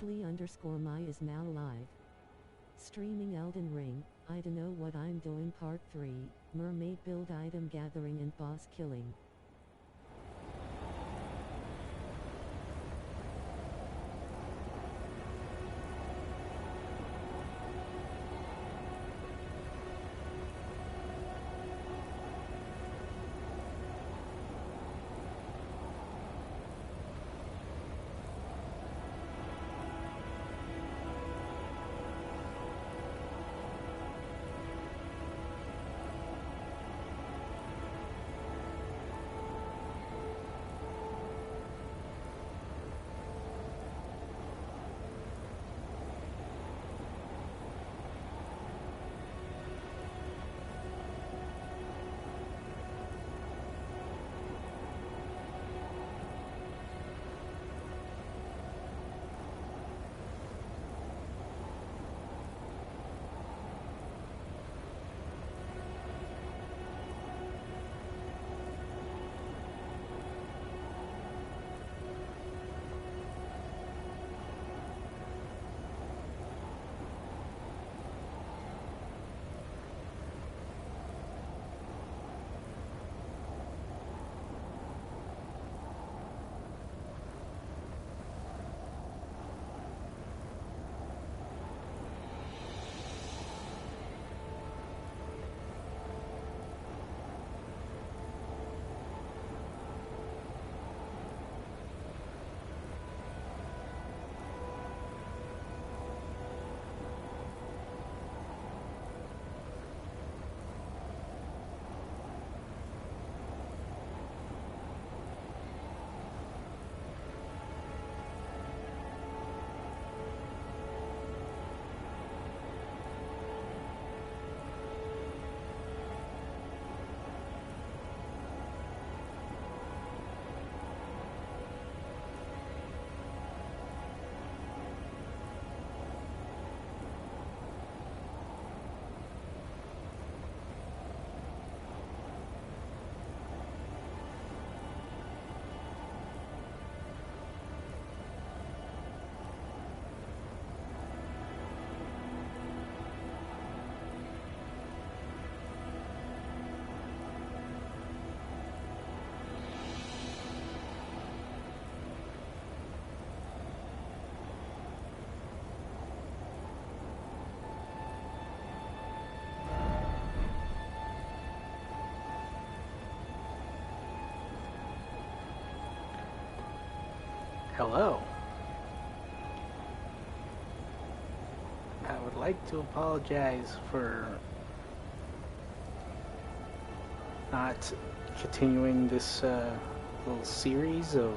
Leslie_my is now live. Streaming Elden Ring, I dunno what I'm doing part 3, MurMayd build item gathering and boss killing. Hello. I would like to apologize for not continuing this little series of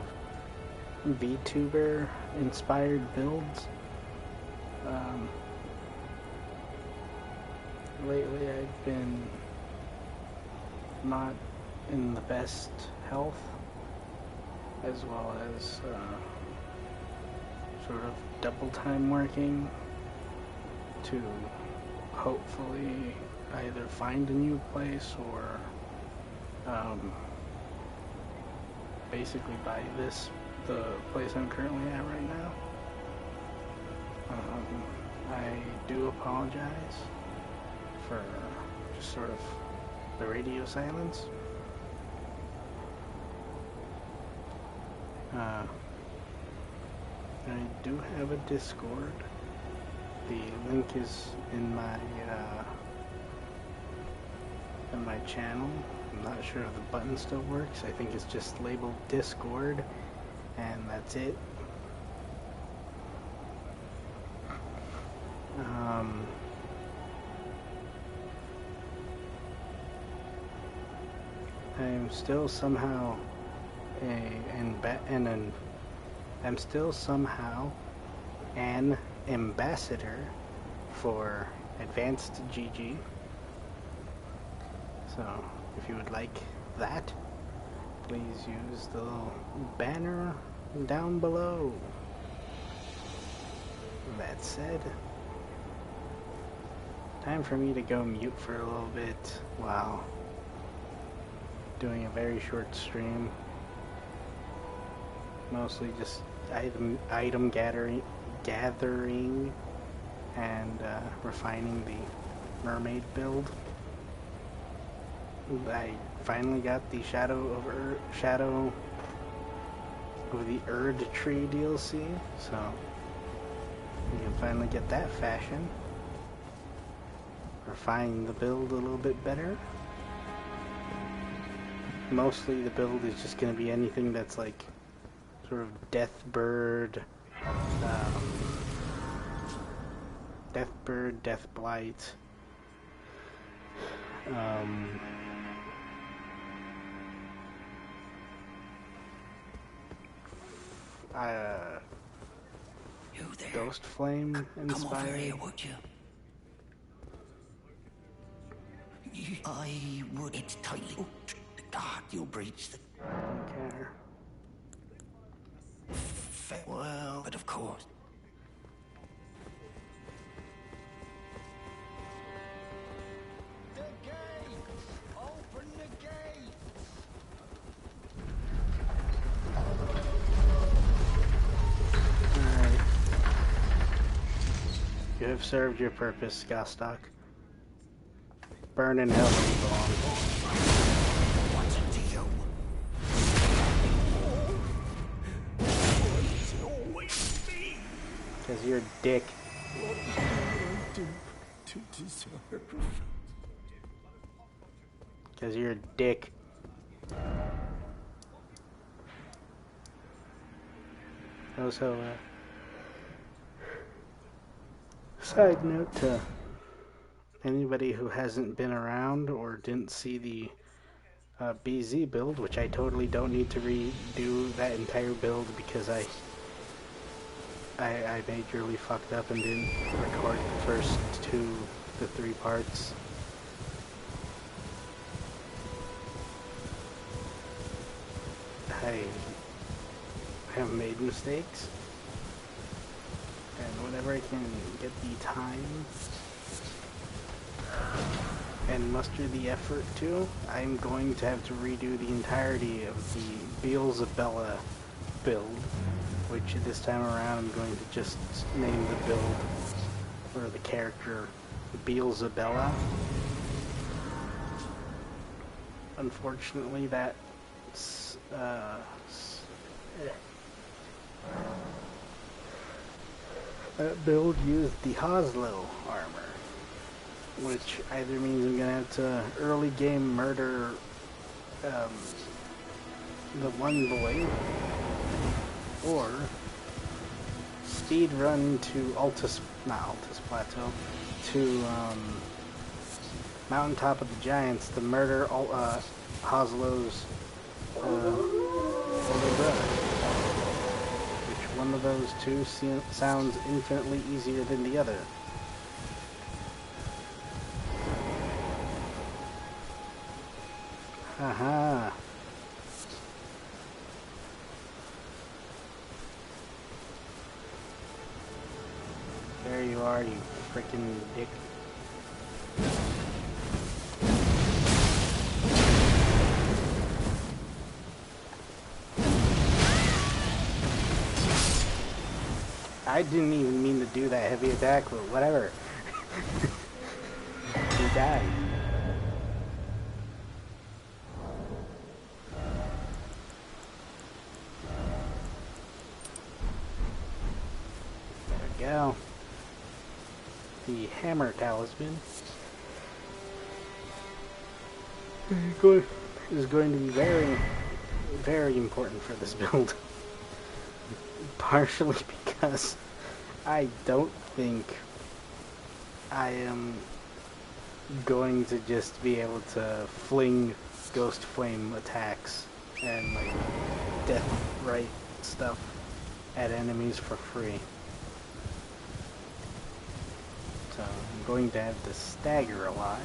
VTuber inspired builds. Lately I've been not in the best health, as well as sort of double time working to hopefully either find a new place or basically buy the place I'm currently at right now. I do apologize for just sort of the radio silence. I do have a Discord. The link is in my channel. I'm not sure if the button still works. I think it's just labeled Discord, and that's it. I'm still somehow I'm still somehow an ambassador for Advanced GG. So if you would like that, please use the little banner down below. That said, time for me to go mute for a little bit while doing a very short stream. Mostly just item gathering and refining the MurMayd build. I finally got the Shadow of the Erd Tree DLC, so we can finally get that fashion. Refine the build a little bit better. Mostly the build is just going to be anything that's like sort of Deathbird, Deathblight, Ghost Flame inspired. Come over here, would you? I would. It's tightly. Oh, God, you'll breach the. Don't care. Well, but of course. The gates! Open the gates! Alright. You have served your purpose, Gostock. Burn in hell where you belong. What's it to you? It's always me. Because you're a dick. What did I do to deserve? Because you're a dick. Also, side note to anybody who hasn't been around or didn't see the BZ build, which I totally don't need to redo that entire build because I majorly fucked up and didn't record the first 2 to 3 parts. I have made mistakes, and whenever I can get the time and muster the effort to, I'm going to have to redo the entirety of the Beelzebella build, which this time around I'm going to just name the build, or the character, Beelzebella. Unfortunately, that build used the Hoslow armor, which either means I'm gonna have to early game murder the one boy, or speed run to not Altus Plateau, to Mountaintop of the Giants to murder Hoslow's older brother. Which one of those two sounds infinitely easier than the other? Haha. There you are, you frickin' dick. I didn't even mean to do that heavy attack, but whatever. He died. There we go. The hammer talisman is going to be very, very important for this build. Partially because I don't think I am going to just be able to fling ghost flame attacks and like death right stuff at enemies for free. So I'm going to have to stagger a lot.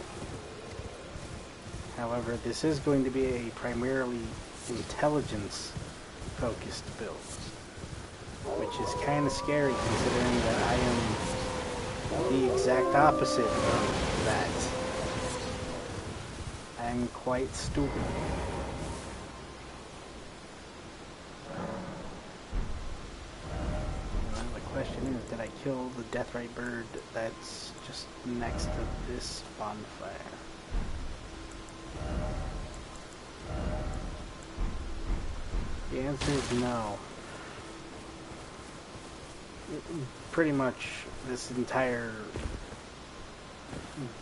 However, this is going to be a primarily intelligence focused build, which is kind of scary considering that I am the exact opposite of that. I'm quite stupid. Well, question is, did I kill the deathrite bird that's just next to this bonfire? The answer is no. Pretty much this entire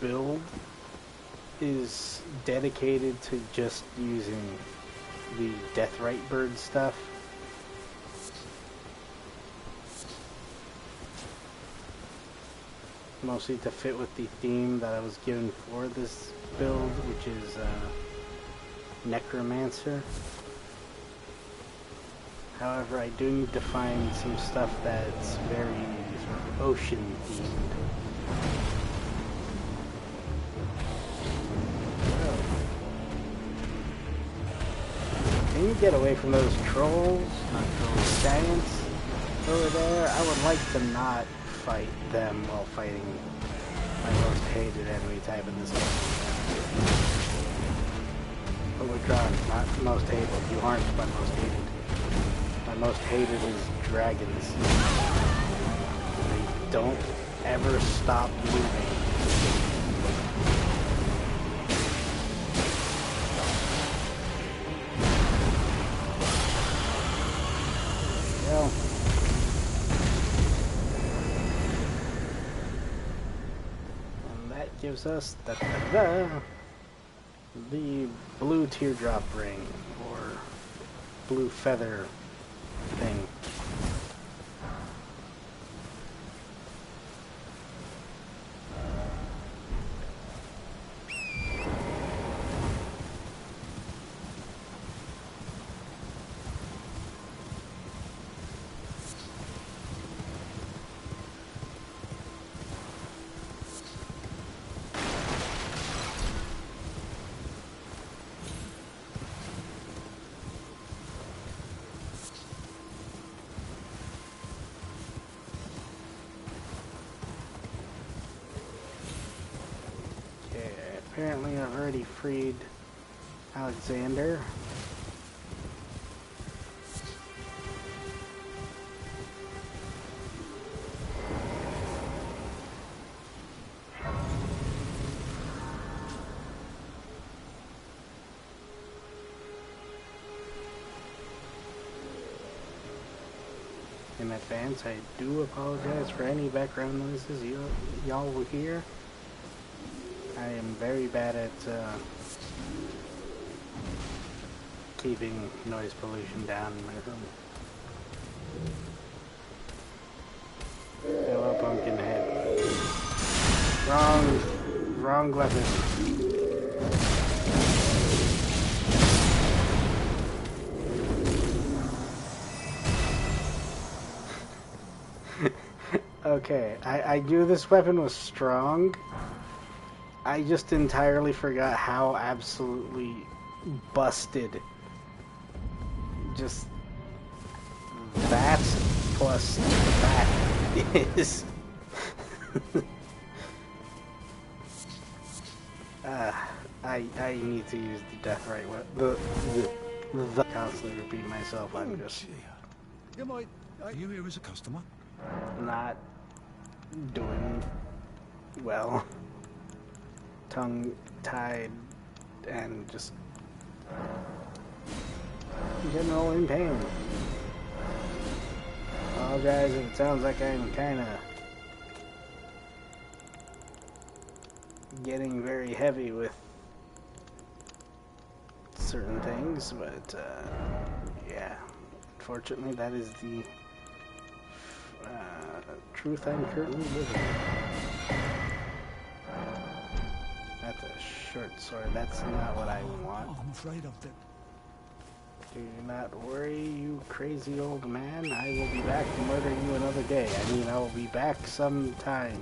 build is dedicated to just using the deathrite bird stuff. Mostly to fit with the theme that I was given for this build, which is Necromancer. However, I do need to find some stuff that's very sort of ocean themed. Can you get away from those trolls, not trolls, giants over there? I would like to not fight them while fighting my most hated enemy type in this game. But we're drawn, not most hated. You aren't my most hated. My most hated is dragons. They don't ever stop moving. Well, and that gives us the blue teardrop ring, or blue feather thing. Apparently I've already freed Alexander. In advance, I do apologize for any background noises y'all will hear. I am very bad at keeping noise pollution down in my room. Hello, Pumpkinhead. Wrong weapon. Okay, I knew this weapon was strong. I just entirely forgot how absolutely busted just that plus that is. I need to use the deathrite weapon. The constantly repeat myself. I'm just Are you here as a customer? not doing well. Tongue-tied and just general in pain. Apologize if it sounds like I'm kind of getting very heavy with certain things, but yeah, unfortunately that is the truth I'm currently living. That's a short sword. That's not what I want. I'm afraid of them. Do not worry, you crazy old man. I will be back to murder you another day. I mean, I will be back sometime.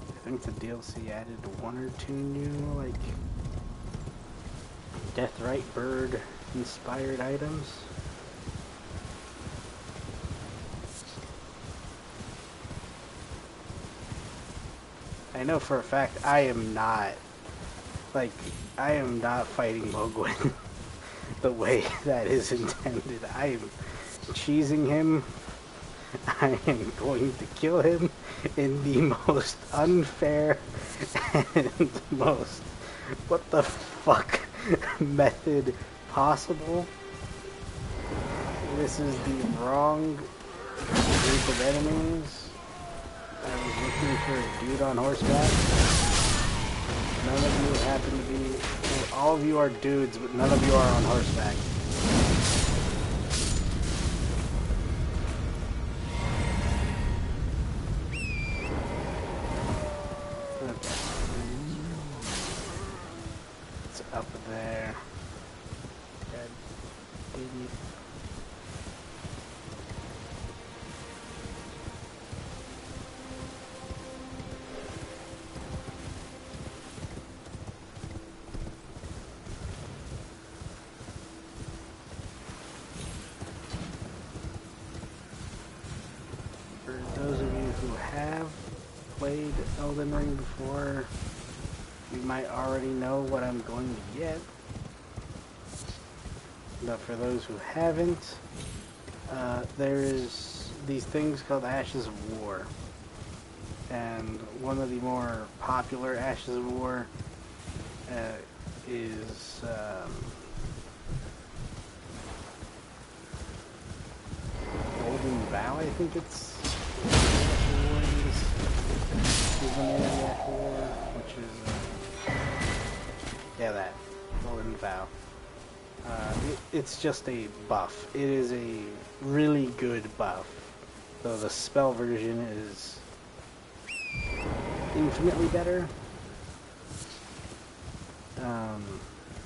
I think the DLC added one or two new, like, Deathrite Bird inspired items. I know for a fact I am not fighting Mogwin the way that is intended. I am cheesing him. I am going to kill him in the most unfair and most what the fuck method possible. This is the wrong group of enemies. I was looking for a dude on horseback. None of you happen to be... All of you are dudes, but none of you are on horseback. It's up there. God, idiot. For those of you who have played Elden Ring before, you might already know what I'm going to get. But for those who haven't, there's these things called Ashes of War. And one of the more popular Ashes of War is Golden Vow, I think it's is the name of the Ashes of War, which is yeah, that Golden Vow. It's just a buff. It is a really good buff, though the spell version is infinitely better.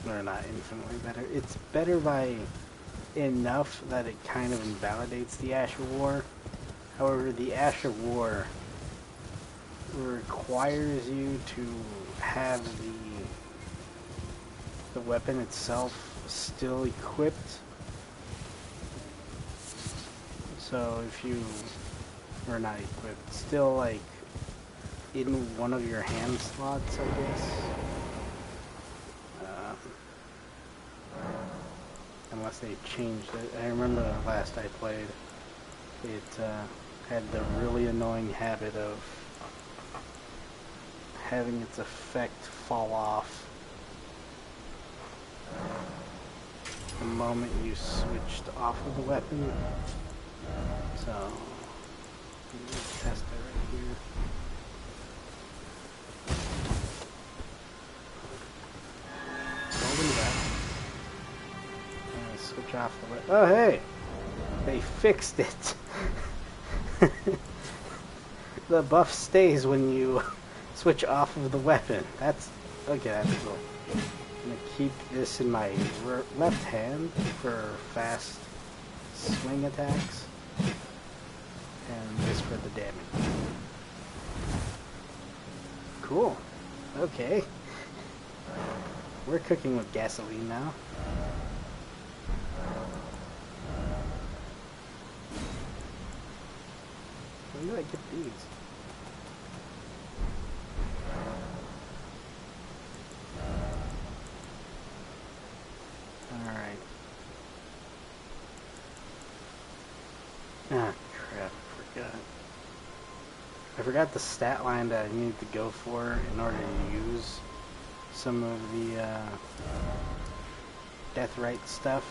Or not infinitely better. It's better by enough that it kind of invalidates the Ash of War. However, the Ash of War requires you to have the weapon itself still equipped. So if you or not equipped, still like in one of your hand slots, I guess. Unless they changed it. I remember last I played, it had the really annoying habit of having its effect fall off the moment you switched off of the weapon. So, let's test it right here. Golden Vow. Switch off the weapon. Oh, hey! They fixed it! The buff stays when you switch off of the weapon. That's... okay, that's cool. I'm gonna keep this in my left hand for fast swing attacks. And this for the damage. Cool. Okay. We're cooking with gasoline now. When do I get these? Alright. Ah, crap. I forgot the stat line that I needed to go for in order to use some of the death right stuff.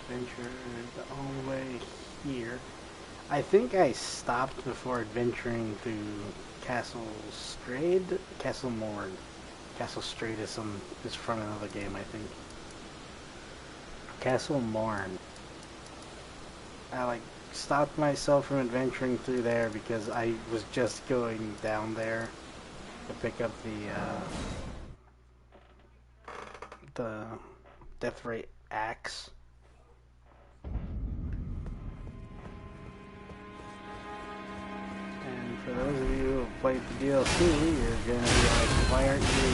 Adventure all the way here. I think I stopped before adventuring through Castle Strayed? Castle Morn. Castle Strayed is from another game, I think. Castle Morn. I like stopped myself from adventuring through there because I was just going down there to pick up the death rate axe. And for those of you who have played the DLC, you're gonna be like, why aren't you,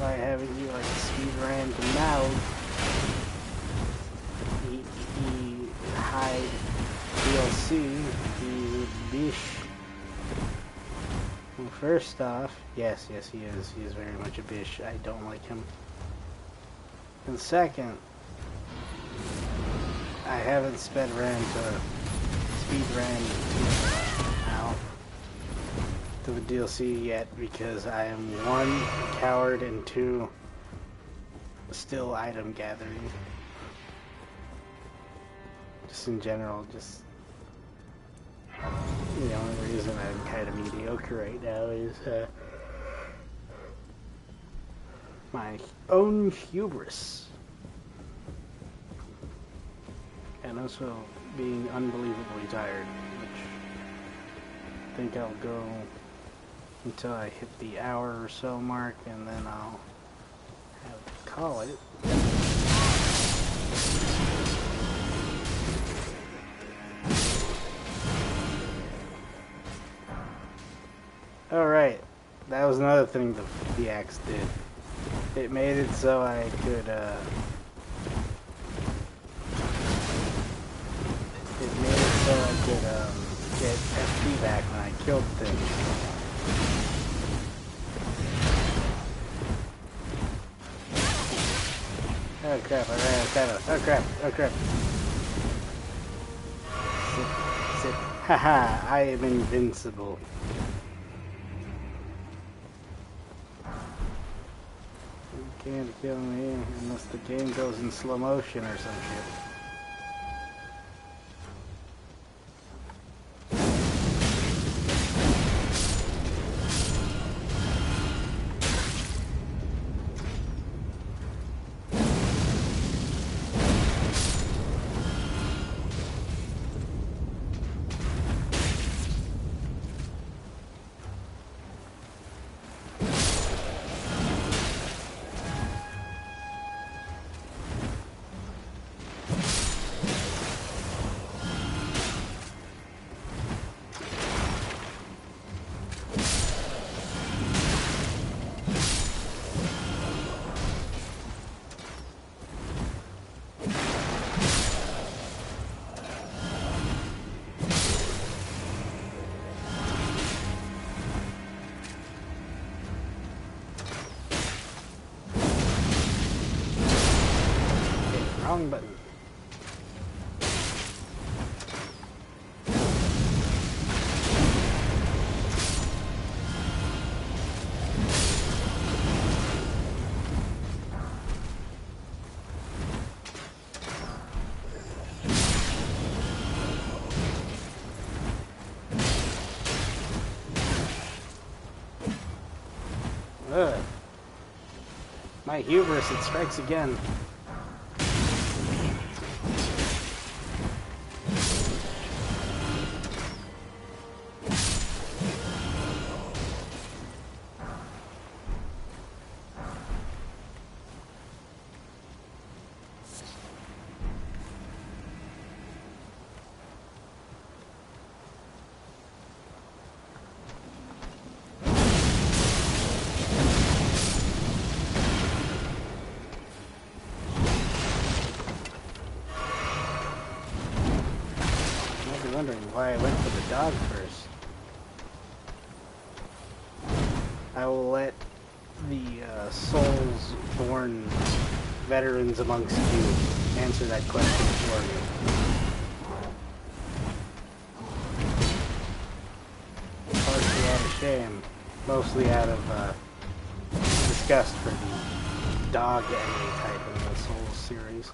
why haven't you like speed ran to now? Hide DLC, he's a bish. first off, yes, he is. He is very much a bish. I don't like him. And second, I haven't speed ran to the DLC yet because I am 1, a coward, and 2, still item gathering. Just in general, just the only reason I'm kind of mediocre right now is my own hubris. And also being unbelievably tired, which I think I'll go until I hit the hour or so mark, and then I'll have to call it. Alright, that was another thing the axe did. It made it so I could, get FP back when I killed things. Oh crap, I ran out of shadow. Oh crap. Sit. Haha, I am invincible. You can't kill me unless the game goes in slow motion or some shit. Wrong button. Ugh. My hubris, it strikes again. Wondering why I went for the dog first. I will let the Souls-born veterans amongst you answer that question for me. Partially out of shame, mostly out of disgust for the dog enemy type in the Souls series.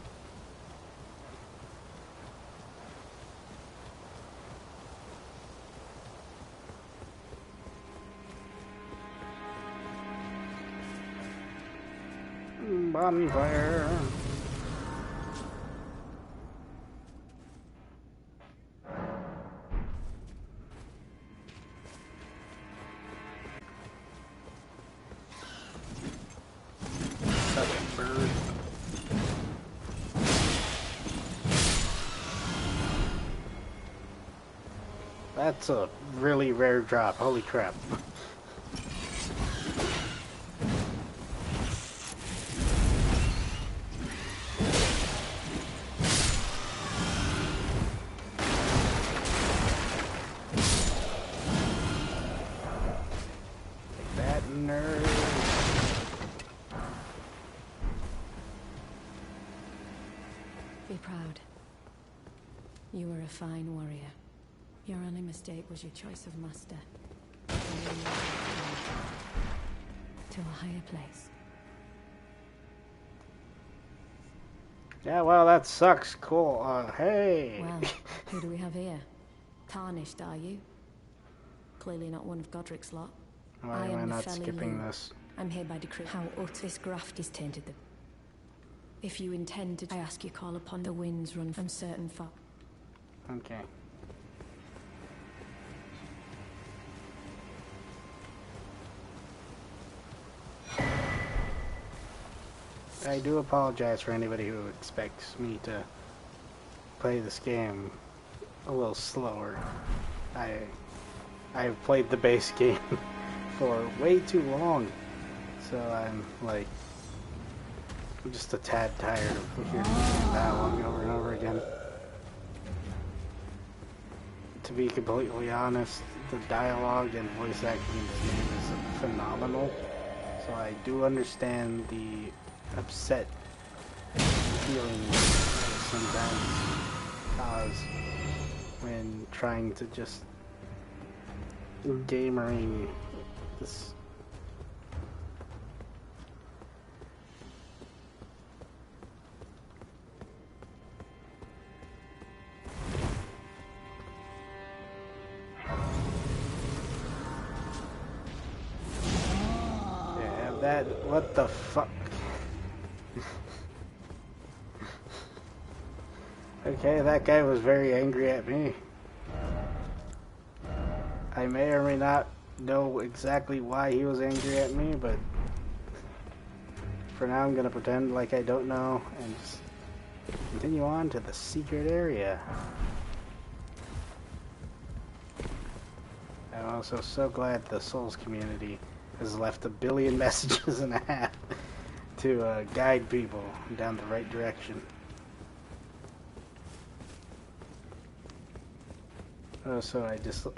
Bonfire. Such a bird. That's a really rare drop. Holy crap. Nerd. Be proud. You were a fine warrior. Your only mistake was your choice of master. To a higher place. Yeah, well, that sucks. Cool. Hey. Well, who do we have here? Tarnished, are you? Clearly not one of Godric's lot. Why am I not skipping this? I'm here by decree. How utter this graft is tainted them. If you intend to, I ask you call upon the winds run from certain folk. Okay. I do apologize for anybody who expects me to play this game a little slower. I've played the base game for way too long, so I'm like just a tad tired of hearing that one over and over again. To be completely honest, the dialogue and voice acting in this game is phenomenal, so I do understand the upset feeling I sometimes cause when trying to just gamering this. Yeah, that, what the fuck? Okay, that guy was very angry at me. I may or may not know exactly why he was angry at me, but for now I'm gonna pretend like I don't know and just continue on to the secret area. I'm also so glad the Souls community has left 1 billion messages and a half to guide people down the right direction. So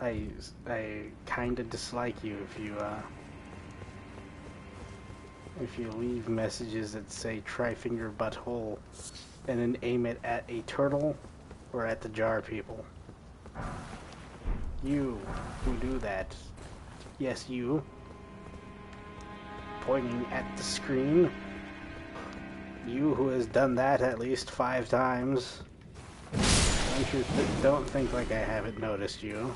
I kind of dislike you if you leave messages that say "try finger butthole" and then aim it at a turtle or at the jar people. You who do that, yes, you pointing at the screen. You who has done that at least 5 times. Don't think like I haven't noticed you.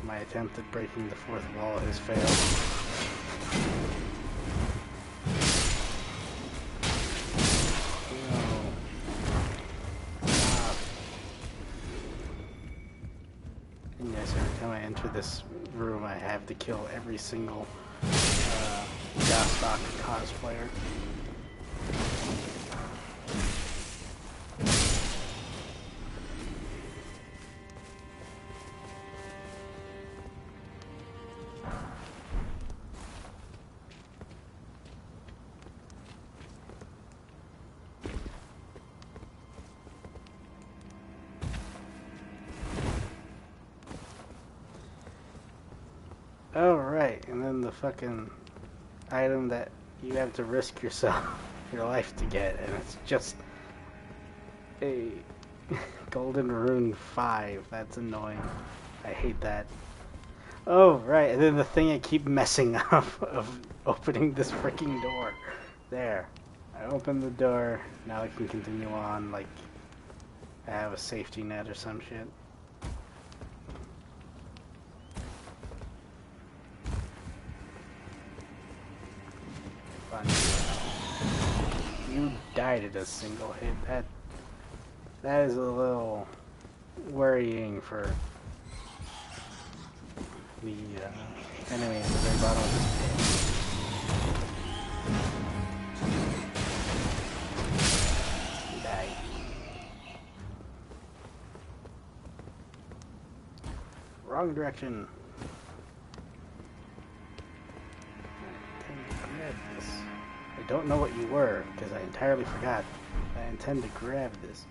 My attempt at breaking the 4th wall has failed. And yes, every time I enter this room, I have to kill every single Gostock cosplayer. Oh, right, and then the fucking item that you have to risk yourself, your life to get, and it's just a golden rune 5. That's annoying. I hate that. Oh, right, and then the thing I keep messing up of opening this freaking door. There. I opened the door, now I can continue on, like I have a safety net or some shit. You died at a single hit. That is a little worrying for the enemy at the very bottom of this page. Die. Wrong direction. I don't know what you were, because I entirely forgot. I intend to grab this.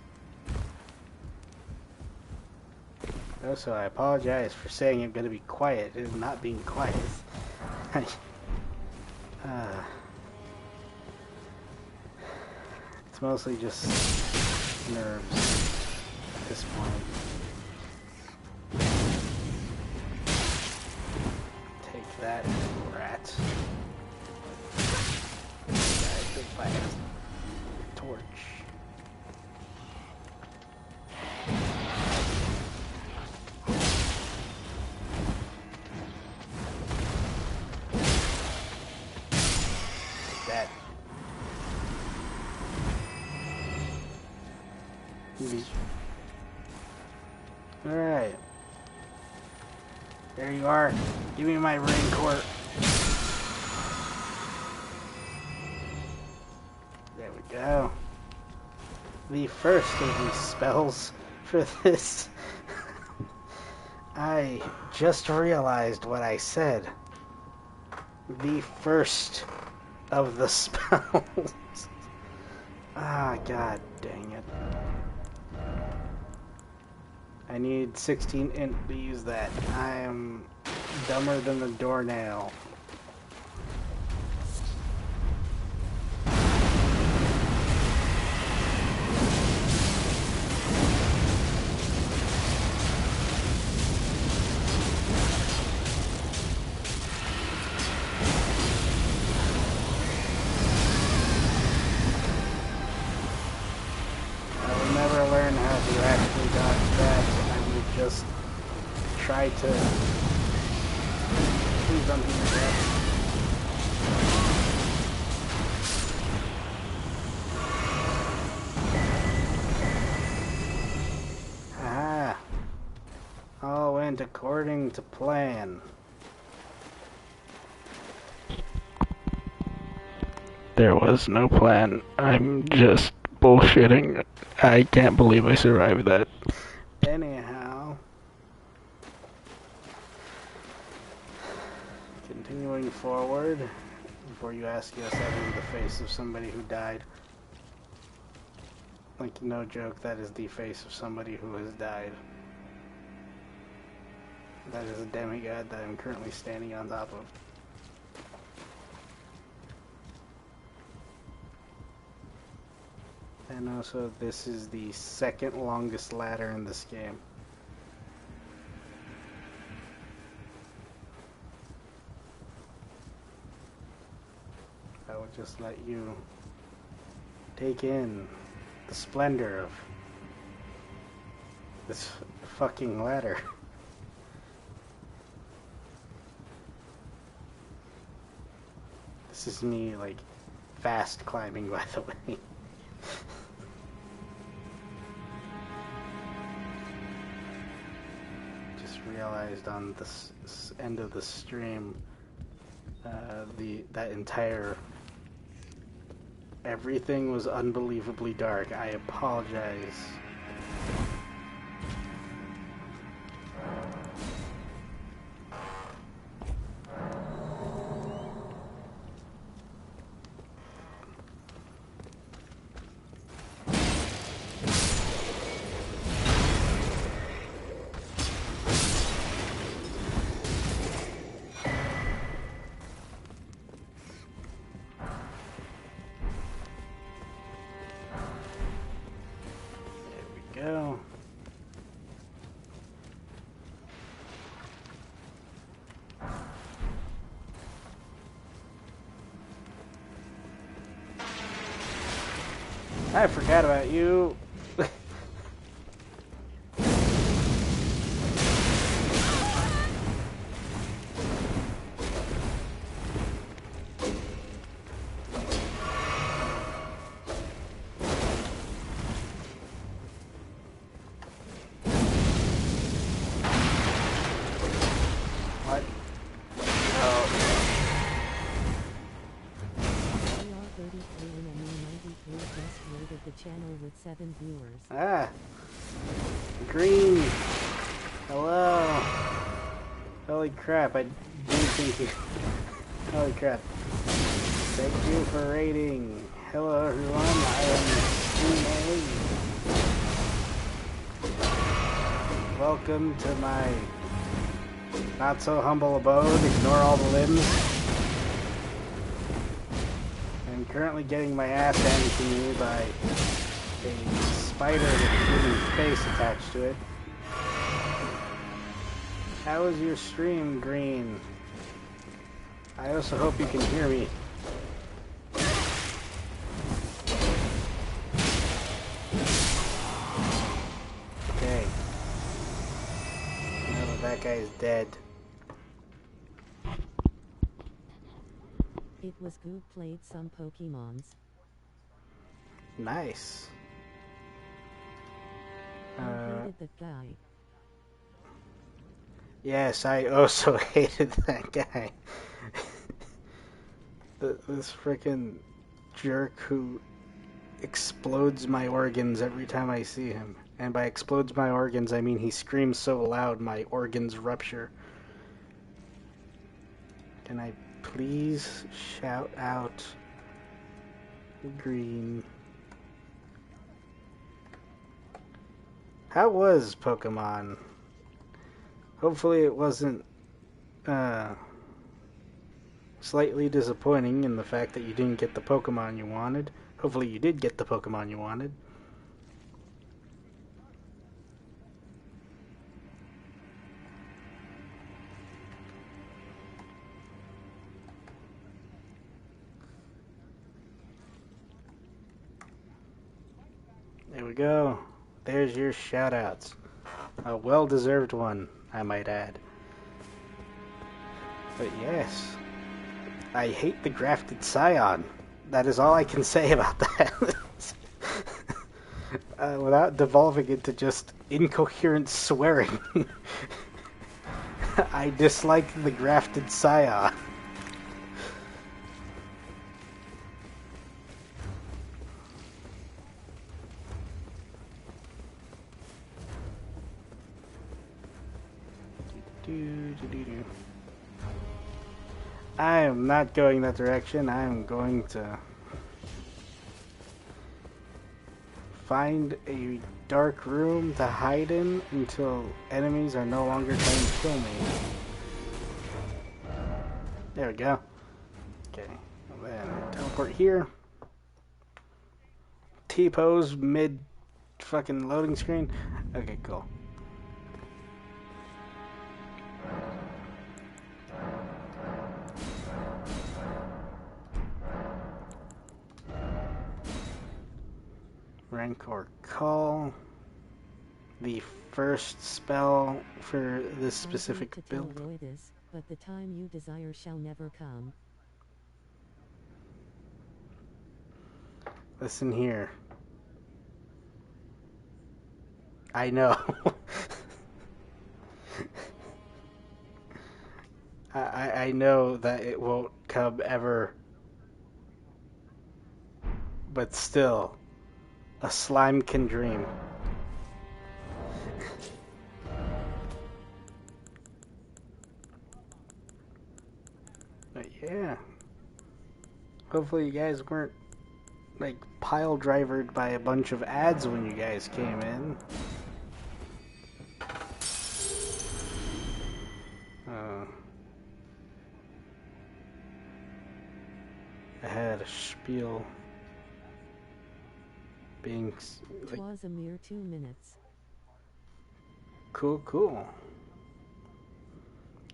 Also, I apologize for saying I'm going to be quiet and not being quiet. It's mostly just nerves at this point. Take that, rat. Big fire. Torch. That. Alright. There you are. Give me my raincoat. There we go. The first of these spells for this. I just realized what I said. The first of the spells. Ah, god dang it. I need 16 int to use that. I am dumber than the doornail. Try to please don't do that. Aha! All went according to plan. There was no plan. I'm just bullshitting. I can't believe I survived that. Anyhow. Continuing forward, before you ask, yes, that is the face of somebody who died. Like, no joke, that is the face of somebody who has died. That is a demigod that I'm currently standing on top of. And also, this is the second longest ladder in this game. I will just let you take in the splendor of this fucking ladder. This is me, like, fast climbing, by the way. Just realized on this end of the stream, that entire everything was unbelievably dark. I apologize. Go. I forgot about you. Channel with 7 viewers. Ah, green. Hello. Holy crap! I didn't think you. Holy crap! Thank you for raiding. Hello everyone. I am MurMayd. Welcome to my not so humble abode. Ignore all the limbs. I'm currently getting my ass handed to me by a spider with a human face attached to it. How is your stream, Green? I also hope you can hear me. Okay. Now that that guy is dead. It was good. Played some Pokemons. Nice. I hated that guy. Yes, I also hated that guy. This frickin' jerk who explodes my organs every time I see him. And by explodes my organs, I mean he screams so loud my organs rupture. Can I please shout out Green? How was Pokemon? Hopefully it wasn't slightly disappointing in the fact that you didn't get the Pokemon you wanted. Hopefully you did get the Pokemon you wanted. There we go. There's your shoutouts. A well-deserved one, I might add. But yes, I hate the grafted scion. That is all I can say about that. Without devolving into just incoherent swearing. I dislike the grafted scion. I am not going that direction. I am going to find a dark room to hide in until enemies are no longer trying to kill me. There we go. Okay, and then teleport here. T-pose mid fucking loading screen. Okay, cool. Rancor Call. The first spell for this specific build. This, but the time you desire shall never come. Listen here. I know. I know that it won't come ever. But still, a slime can dream. But yeah. Hopefully you guys weren't like pile drivered by a bunch of ads when you guys came in. I had a spiel being like, 'twas a mere 2 minutes. Cool.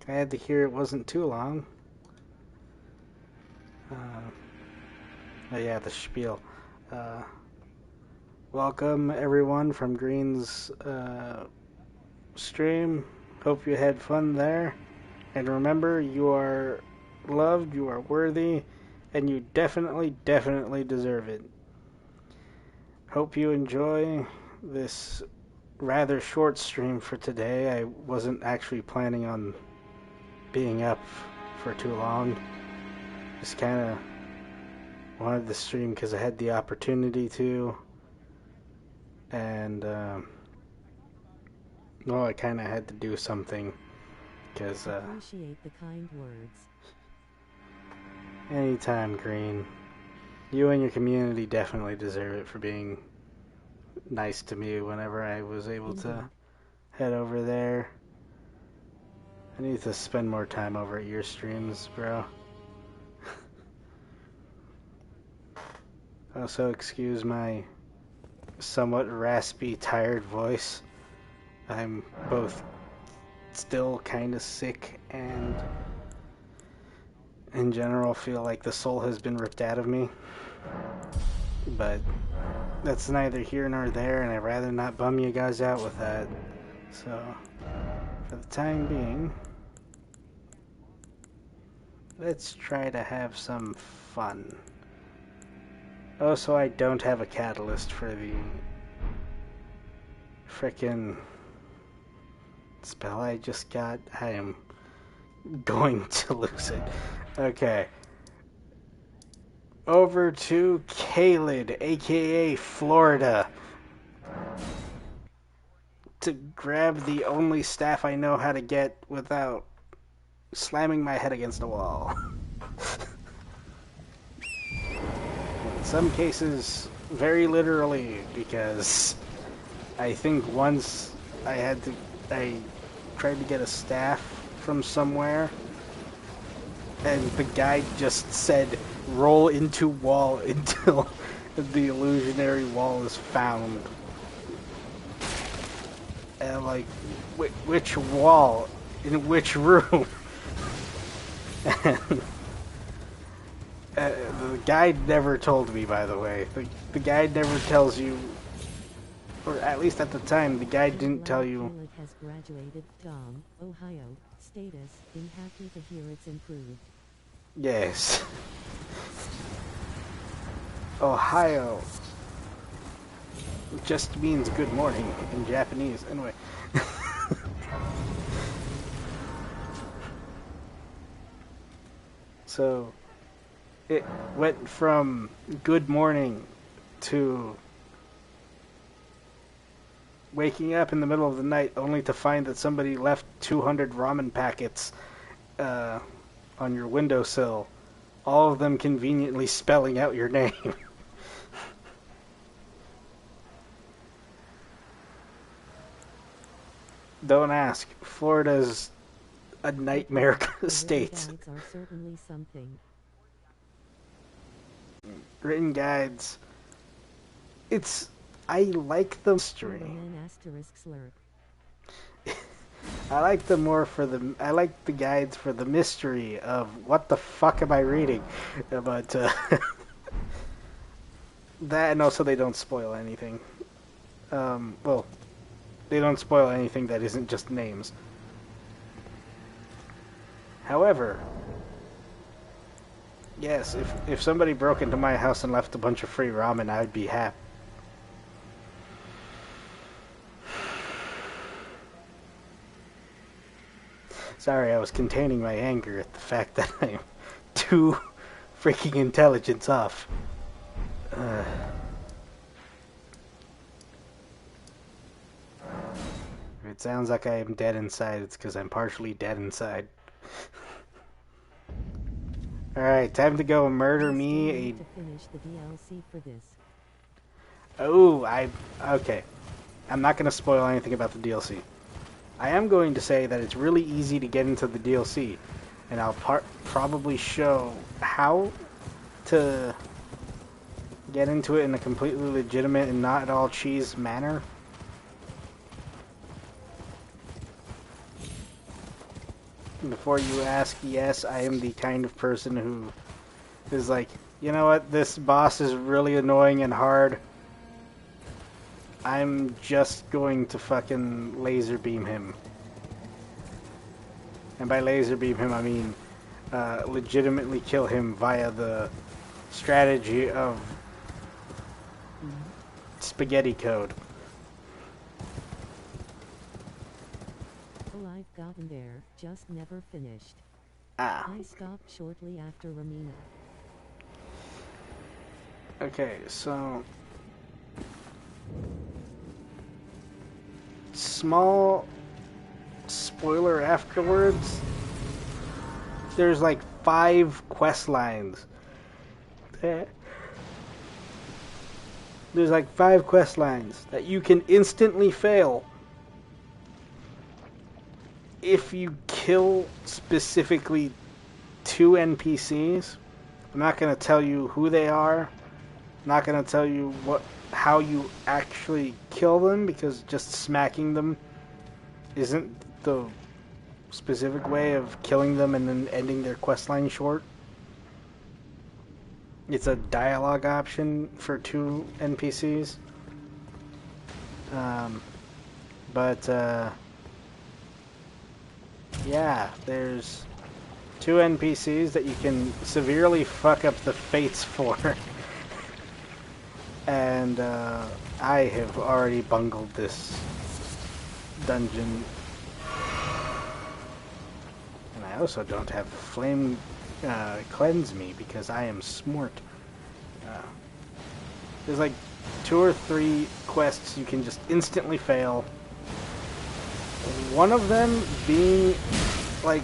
I had to hear it wasn't too long. Oh yeah, the spiel. Welcome everyone from Green's stream. Hope you had fun there. And remember, you are loved, you are worthy, and you definitely deserve it. Hope you enjoy this rather short stream for today. I wasn't actually planning on being up for too long. Just kind of wanted to stream because I had the opportunity to. And, well, I kind of had to do something because, Appreciate the kind words. Anytime, Green. You and your community definitely deserve it for being nice to me whenever I was able to head over there. I need to spend more time over at your streams, bro. Also, excuse my somewhat raspy, tired voice. I'm both still kind of sick and in general feel like the soul has been ripped out of me. But that's neither here nor there, and I'd rather not bum you guys out with that. So, for the time being, let's try to have some fun. Oh, so I don't have a catalyst for the frickin' spell I just got. I am going to lose it. Okay. Over to Kaled, aka Florida, to grab the only staff I know how to get without slamming my head against a wall. In some cases, very literally, because I think once I tried to get a staff from somewhere, and the guy just said, roll into wall until the illusionary wall is found. And I'm like, which wall? In which room? And the guide never told me, by the way. The guide never tells you, or at least at the time, the guide didn't tell you. Caleb has graduated from Ohio. Status, being happy to hear it's improved. Yes. Ohio just means good morning in Japanese. Anyway. So, it went from good morning to waking up in the middle of the night only to find that somebody left 200 ramen packets on your windowsill, all of them conveniently spelling out your name. Don't ask. Florida's a nightmare state. Guides are certainly something. Written guides. I like the mystery. Asterisk slurp. I like I like the guides for the mystery of what the fuck am I reading, but that, and also they don't spoil anything. Well, they don't spoil anything that isn't just names. However, yes, if somebody broke into my house and left a bunch of free ramen, I would be happy. Sorry, I was containing my anger at the fact that I'm too freaking intelligence off. If it sounds like I am dead inside, it's because I'm partially dead inside. Alright, time to go murder me to finish the DLC for this. Okay. I'm not going to spoil anything about the DLC. I am going to say that it's really easy to get into the DLC, and I'll probably show how to get into it in a completely legitimate and not at all cheese manner. Before you ask, yes, I am the kind of person who is like, you know what, this boss is really annoying and hard. I'm just going to fucking laser beam him. And by laser beam him, I mean legitimately kill him via the strategy of spaghetti code. Oh, I've gotten there, just never finished. Ah. I stopped shortly after Ramina. Okay, so small spoiler afterwards. There's like 5 quest lines. There's like 5 quest lines that you can instantly fail if you kill specifically 2 NPCs, I'm not going to tell you who they are. I'm not going to tell you how you actually kill them, because just smacking them isn't the specific way of killing them and then ending their questline short. It's a dialogue option for 2 NPCs. Yeah, there's 2 NPCs that you can severely fuck up the fates for. And I have already bungled this dungeon. And I also don't have flame cleanse me because I am smart. There's like 2 or 3 quests you can just instantly fail. One of them being like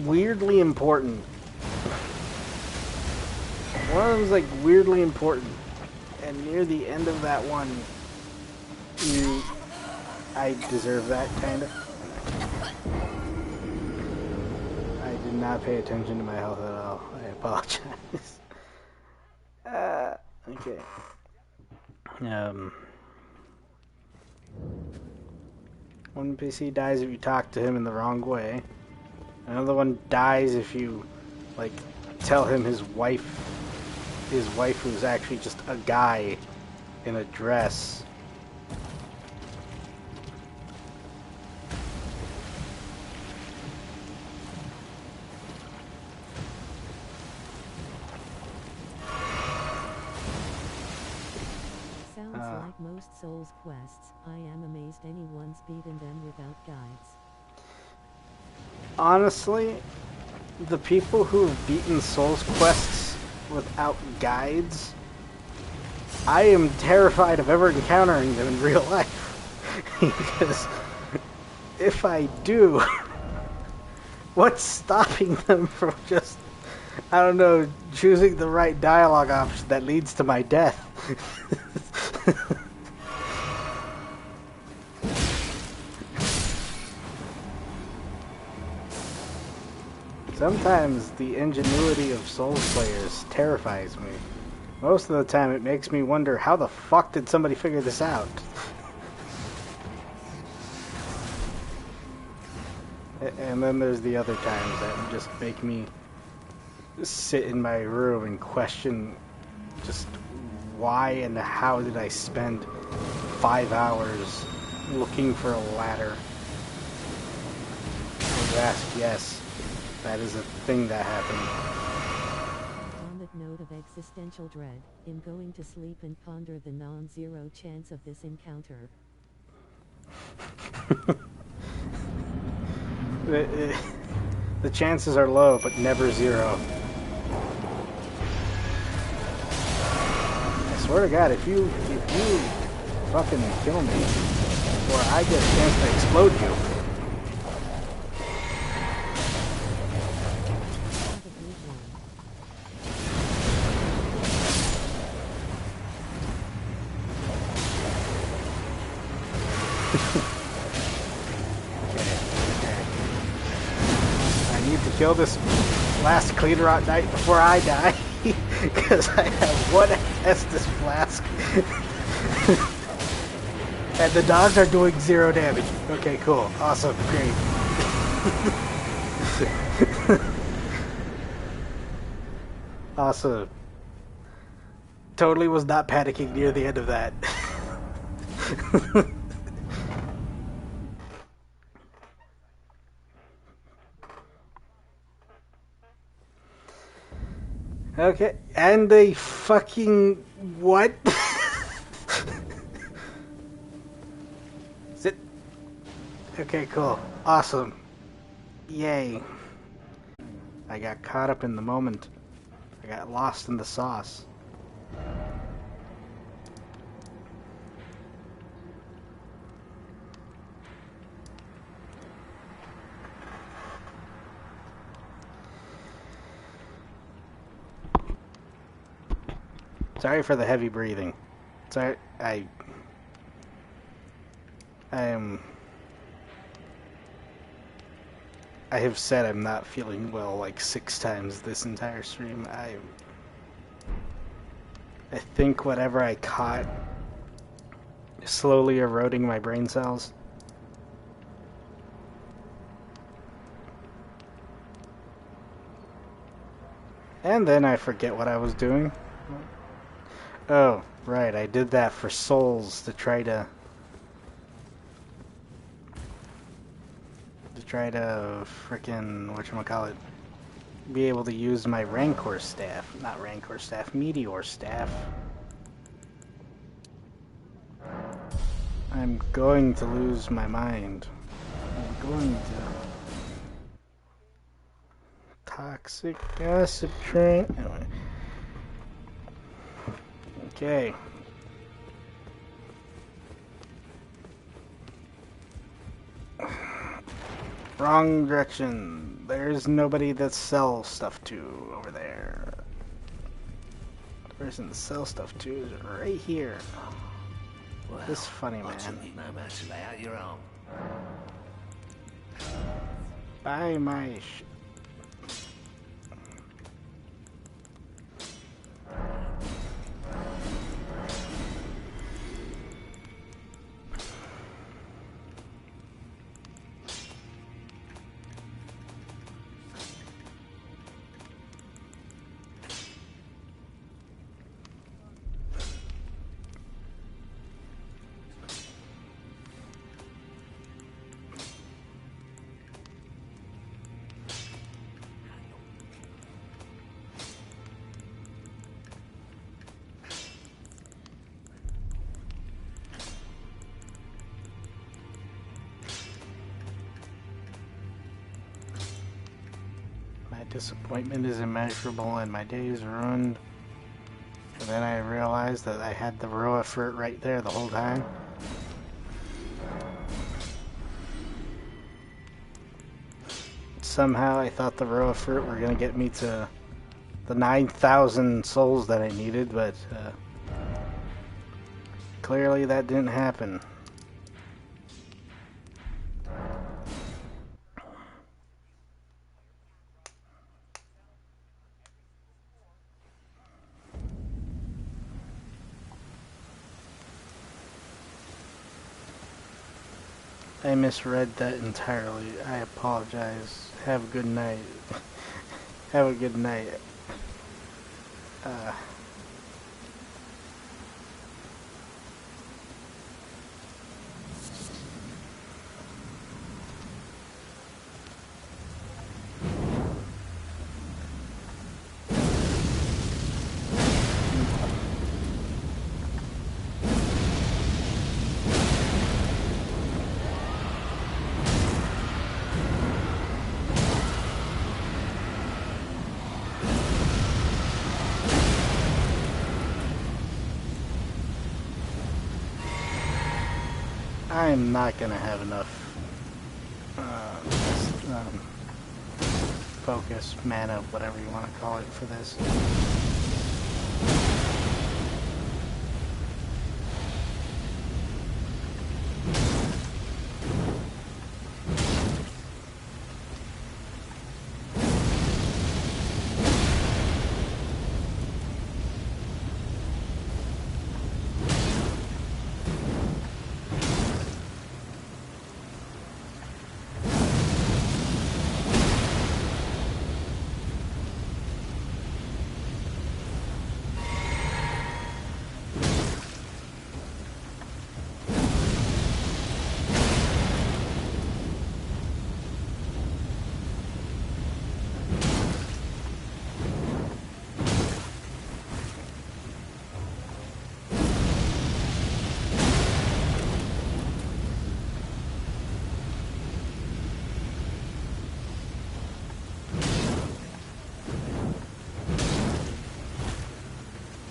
weirdly important. One of them's like weirdly important, and near the end of that one, I deserve that kinda. I did not pay attention to my health at all. I apologize. Okay. One NPC dies if you talk to him in the wrong way. Another one dies if you, like, tell him his wife who's actually just a guy in a dress. Sounds like most Souls quests. I am amazed anyone's beaten them without guides. Honestly, the people who have beaten Souls quests without guides, I am terrified of ever encountering them in real life. Because if I do, what's stopping them from just, I don't know, choosing the right dialogue option that leads to my death? Sometimes the ingenuity of Souls players terrifies me. Most of the time it makes me wonder, how the fuck did somebody figure this out? And then there's the other times that just make me sit in my room and question just why and how did I spend 5 hours looking for a ladder? I would ask, yes. That is a thing that happened. On that note of existential dread, in going to sleep and ponder the non-zero chance of this encounter. The chances are low, but never zero. I swear to God, if you fucking kill me, or I get a chance to explode you. I need to kill this last Cleanerot Knight before I die, because I have one Estus flask. And the dogs are doing 0 damage. Okay, cool. Awesome. Great. Awesome. Totally was not panicking near the end of that. Okay, and they fucking what? Sit. Okay, cool. Awesome. Yay. I got caught up in the moment. I got lost in the sauce. Sorry for the heavy breathing. Sorry, I have said I'm not feeling well like 6 times this entire stream. I think whatever I caught is slowly eroding my brain cells. And then I forget what I was doing. Oh, right, I did that for souls to try to frickin' whatchamacallit, be able to use my Rancor staff. Not Rancor staff, Meteor staff. I'm going to lose my mind. I'm going to... Toxic gossip train. Anyway. Okay. Wrong direction. There's nobody that sells stuff to over there. The person to sell stuff to is right here. Well, This funny I man. took me moment to lay out your own. Buy my sh... Disappointment is immeasurable and my day is ruined. And then I realized that I had the Roa Furt right there the whole time. Somehow I thought the Roa Furt were gonna get me to the 9,000 souls that I needed, but clearly that didn't happen. I misread that entirely. I apologize. Have a good night. Have a good night. I'm not gonna have enough focus, mana, whatever you want to call it, for this.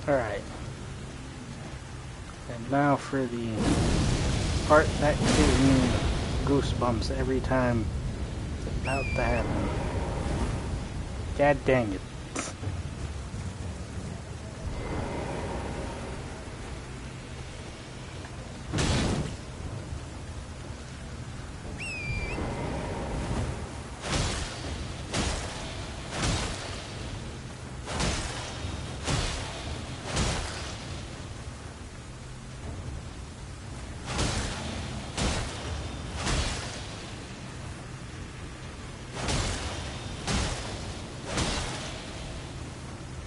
Alright. And now for the part that gives me goosebumps every time it's about to happen. God dang it.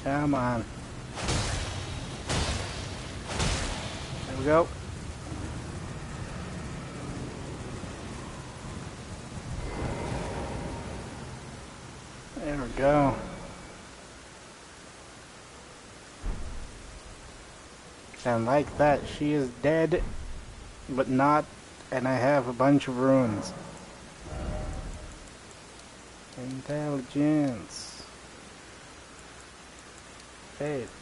Come on. There we go. There we go. And like that, she is dead, but not, and I have a bunch of runes. Intelligence. Faith.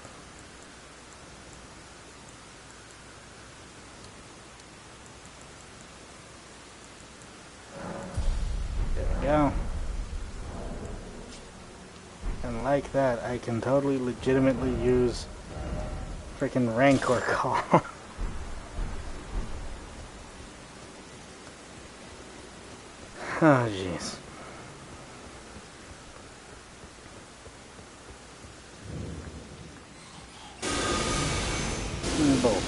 There we go. And like that, I can totally legitimately use freaking Rancor Call. Oh, jeez. Both.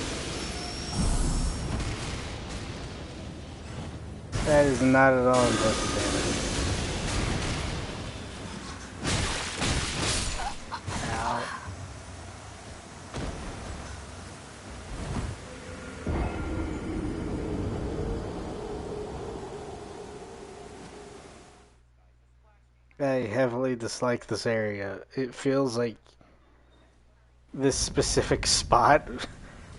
That is not at all impressive damage. Ow. I heavily dislike this area. It feels like this specific spot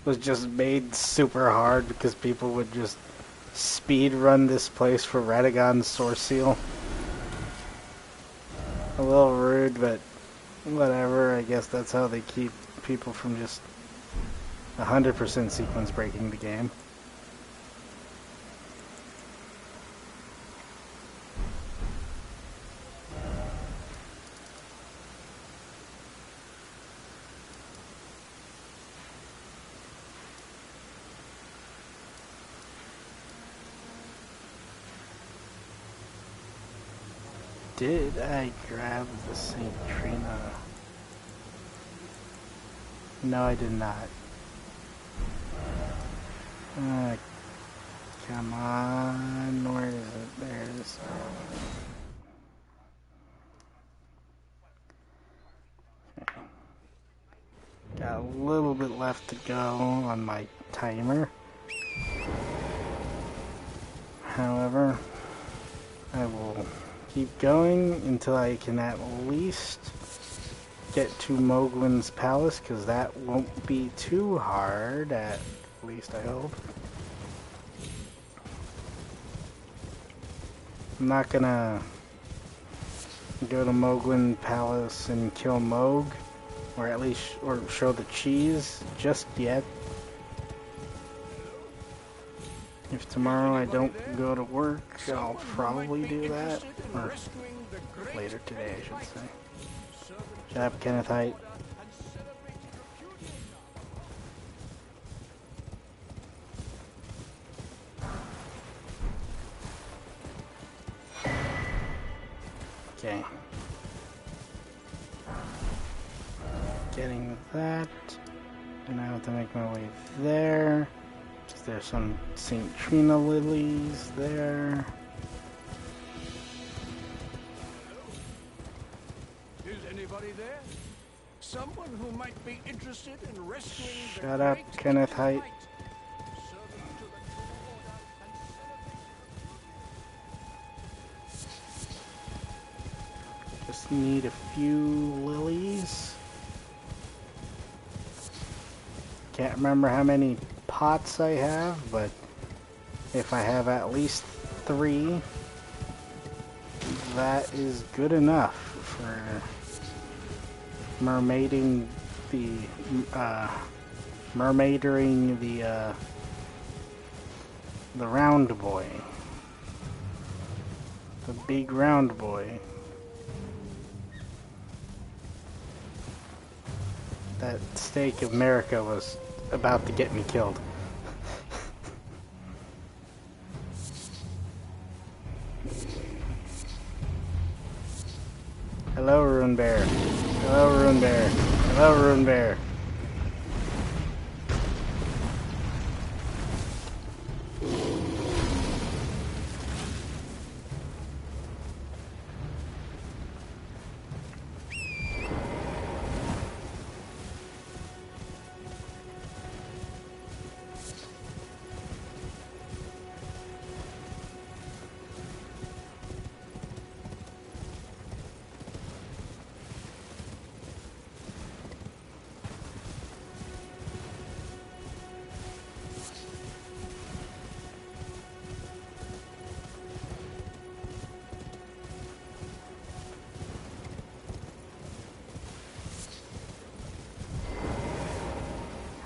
was just made super hard because people would just speed run this place for Radagon's Source Seal. A little rude, but whatever. I guess that's how they keep people from just 100% sequence breaking the game. Did I grab the St. Trina? No, I did not. Come on, where is it? There it is. Okay. Got a little bit left to go on my timer. However, I will keep going until I can at least get to Mogwin's Palace, because that won't be too hard, at least I hope. I'm not gonna go to Mogwin Palace and kill Mog, or at least show the cheese just yet. If tomorrow I don't go to work, I'll probably do that. Or later today, I should say. Shut up, Kenneth Height. Okay. Getting that. And I have to make my way there. There's some St. Trina lilies there. Is anybody there? Someone who might be interested in rescuing the Shut up, great Kenneth Height. Servant to the true order and Just need a few lilies. Can't remember how many pots I have, but if I have at least 3, that is good enough for mermaiding the mermaidering the round boy, the big round boy. That steak of America was about to get me killed. Hello, Rune Bear. Hello, Rune Bear. Hello, Rune Bear.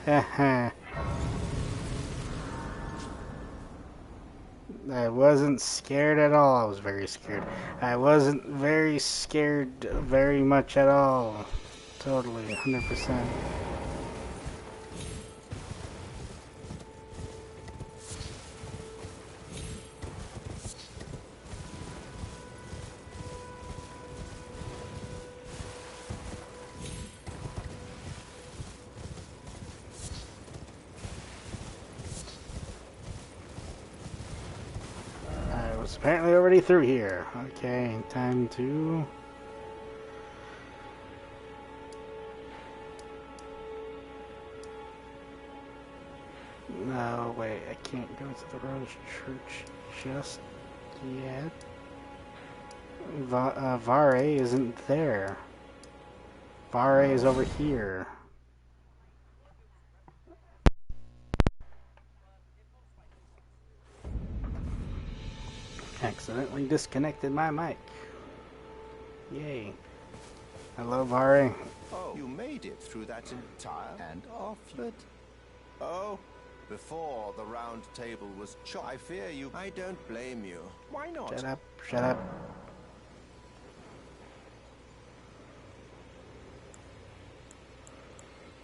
Haha. I wasn't scared at all. I was very scared. I wasn't very scared very much at all. Totally, 100%. I was apparently already through here. Okay, time to... No, wait, I can't go to the Rose Church just yet. Vare isn't there. Vare is over here. Accidentally disconnected my mic. Yay. Hello, Vare. Oh, you made it through that entire and off it. Oh, before the round table was I fear you. I don't blame you. Why not? Shut up, shut up.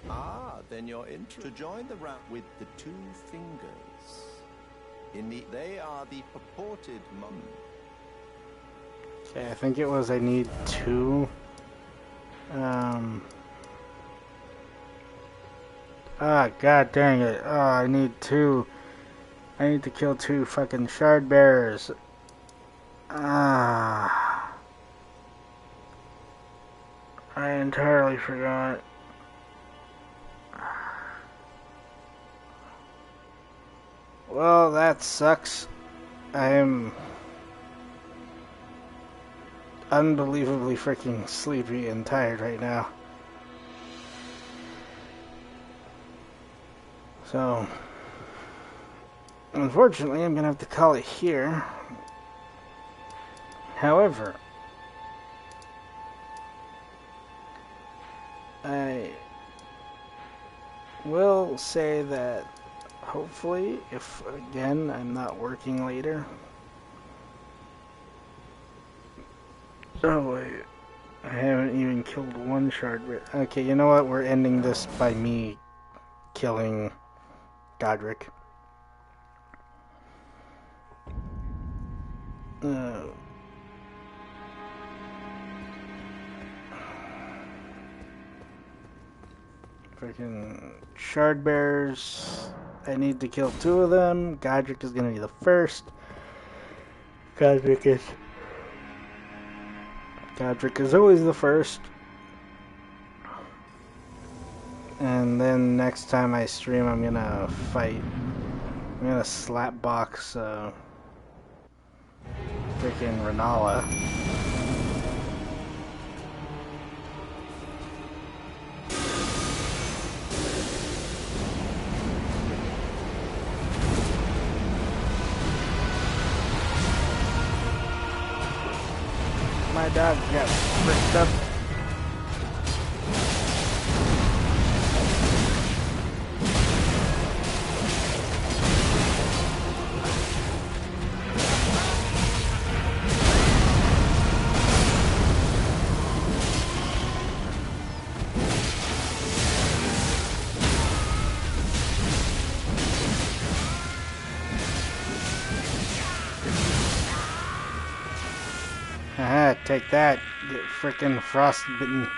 Ah, then you're in to join the round with the two fingers. They are the purported mum. Okay, I think it was I need two. God dang it. Oh, I need two. I need to kill two fucking shard bearers. I entirely forgot. Well, that sucks. I am unbelievably freaking sleepy and tired right now. So, unfortunately, I'm gonna have to call it here. However, I will say that hopefully, if again I'm not working later. Oh wait, I haven't even killed one shard. Okay, you know what? We're ending this by me killing Godric. Freaking shard bears. I need to kill two of them. Godric is gonna be the first. Godric is always the first. And then next time I stream, I'm gonna fight. I'm gonna slap box freaking Renala. My dog got fricked up. Haha, take that, get frickin' frostbitten.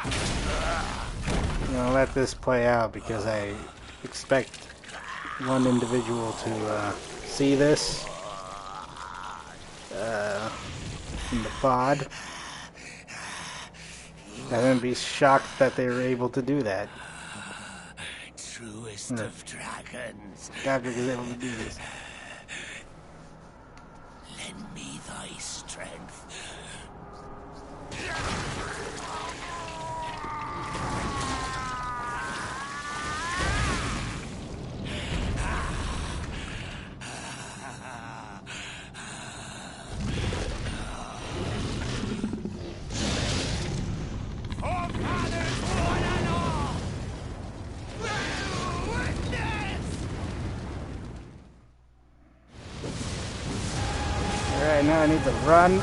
I'm gonna let this play out because I expect one individual to see this in the pod and then be shocked that they were able to do that. Truest of dragons. Godric is able to do this. Lend me thy strength. Alright, now I need to run.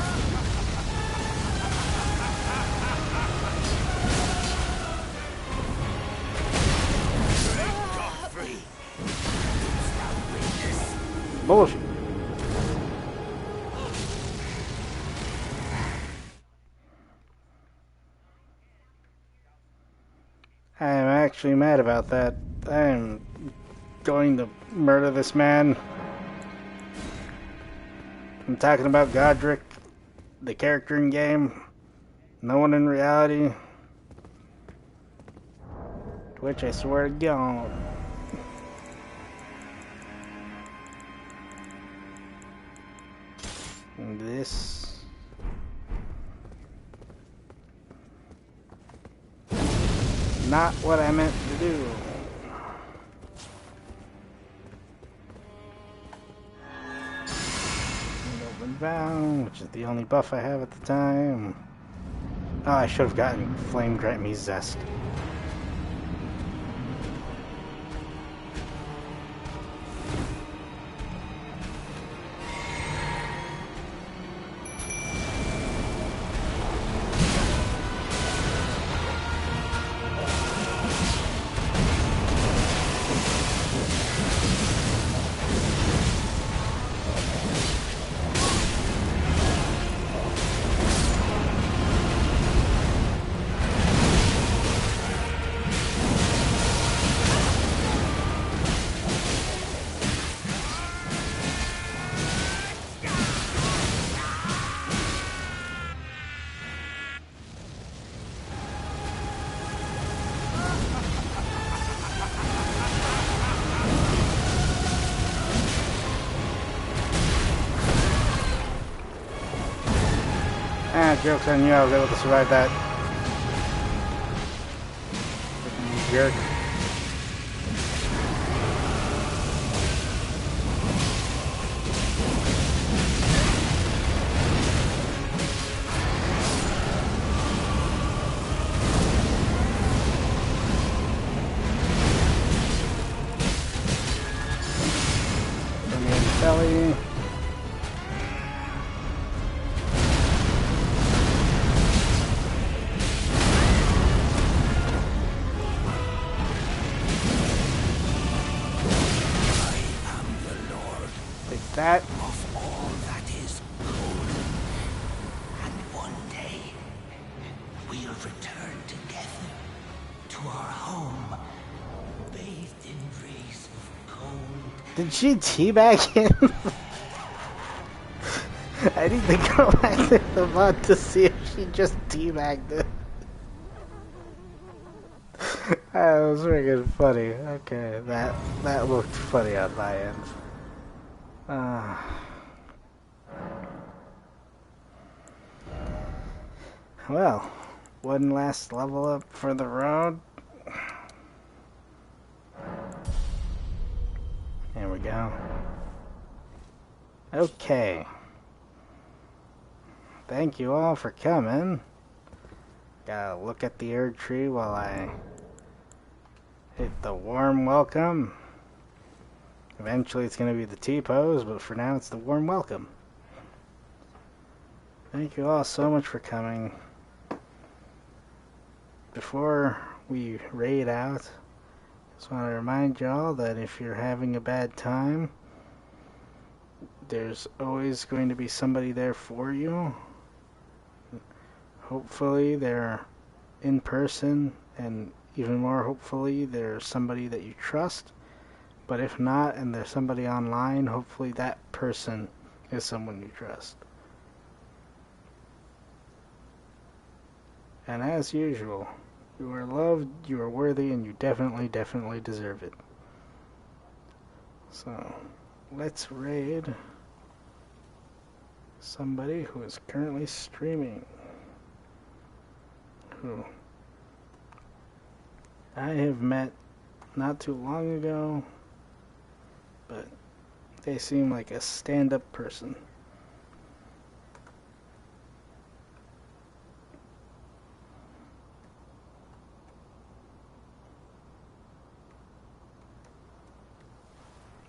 Bullshit. I am actually mad about that. I am going to murder this man. I'm talking about Godric, the character in game. No one in reality. Which I swear to God. And this. Not what I meant to do. Open Vow, which is the only buff I have at the time. Oh, I should have gotten Flame Grant Me Zest. Ah, joke's on you, I was able to survive that. You jerk. Put me in the belly. That Of all that is golden. And one day, we'll return together to our home, bathed in rays of gold. did she teabag him? I need to go back to the mod to see if she just teabagged him. That was freaking funny. Okay, that looked funny on my end. Well, one last level up for the road. There we go. Okay. Thank you all for coming. Gotta look at the Erd Tree while I hit the warm welcome. Eventually it's gonna be the T-pose, but for now it's the warm welcome. Thank you all so much for coming. Before we raid out, just want to remind y'all that if you're having a bad time, there's always going to be somebody there for you. Hopefully they're in person, and even more hopefully they're somebody that you trust. But if not, and there's somebody online, hopefully that person is someone you trust. And as usual, you are loved, you are worthy, and you definitely, definitely deserve it. So, let's raid somebody who is currently streaming, who I have met not too long ago, but they seem like a stand-up person.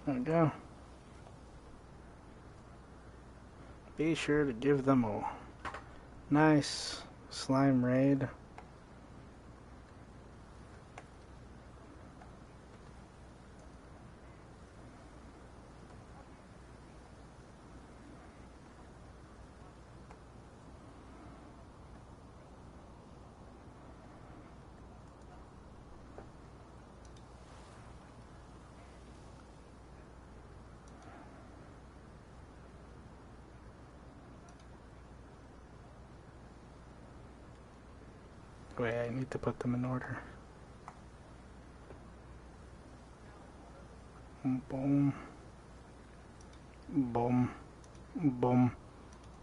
There we go. Be sure to give them a nice slime raid. Wait, I need to put them in order. Boom. Boom. Boom.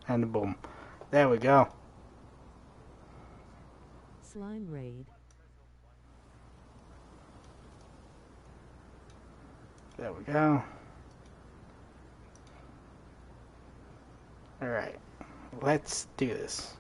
And boom. There we go. Slime raid. There we go. Alright. Let's do this.